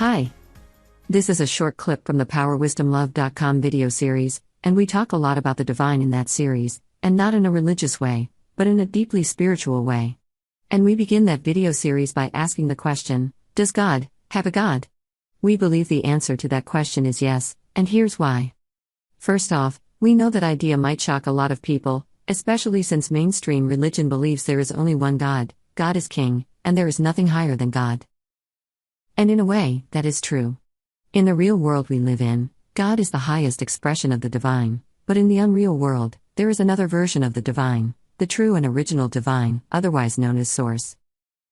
Hi. This is a short clip from the PowerWisdomLove.com video series, and we talk a lot about the divine in that series, and not in a religious way, but in a deeply spiritual way. And we begin that video series by asking the question, does God have a God? We believe the answer to that question is yes, and here's why. First off, we know that idea might shock a lot of people, especially since mainstream religion believes there is only one God, God is king, and there is nothing higher than God. And in a way, that is true. In the real world we live in, God is the highest expression of the divine, but in the unreal world, there is another version of the divine, the true and original divine, otherwise known as Source.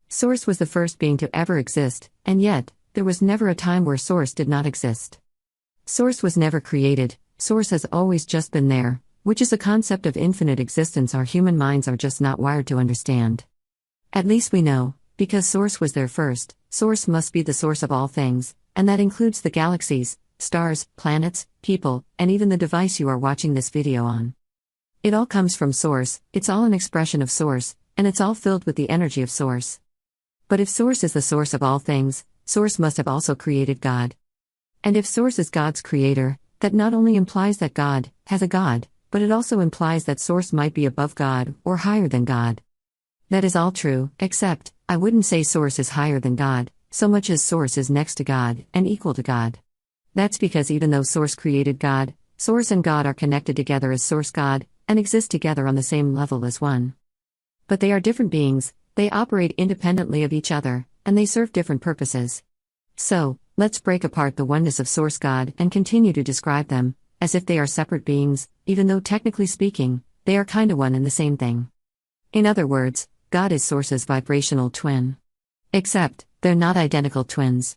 Source was the first being to ever exist, and yet, there was never a time where Source did not exist. Source was never created, Source has always just been there, which is a concept of infinite existence our human minds are just not wired to understand. At least we know, because Source was there first, Source must be the source of all things, and that includes the galaxies, stars, planets, people, and even the device you are watching this video on. It all comes from Source, it's all an expression of Source, and it's all filled with the energy of Source. But if Source is the source of all things, Source must have also created God. And if Source is God's creator, that not only implies that God has a God, but it also implies that Source might be above God or higher than God. That is all true, except, I wouldn't say Source is higher than God, so much as Source is next to God and equal to God. That's because even though Source created God, Source and God are connected together as Source God, and exist together on the same level as one. But they are different beings, they operate independently of each other, and they serve different purposes. So, let's break apart the oneness of Source God and continue to describe them, as if they are separate beings, even though technically speaking, they are kinda one and the same thing. In other words, God is Source's vibrational twin. Except, they're not identical twins.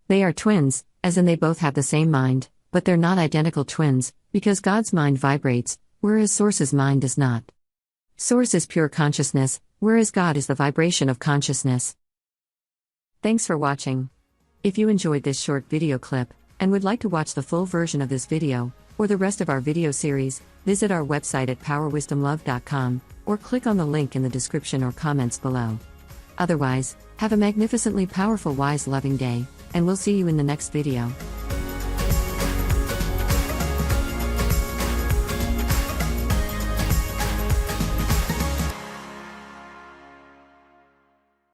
They are twins, as in they both have the same mind, but they're not identical twins, because God's mind vibrates, whereas Source's mind does not. Source is pure consciousness, whereas God is the vibration of consciousness. Thanks for watching. If you enjoyed this short video clip, and would like to watch the full version of this video, or the rest of our video series, visit our website at PowerWisdomLove.com, or click on the link in the description or comments below. Otherwise, have a magnificently powerful, wise, loving day, and we'll see you in the next video.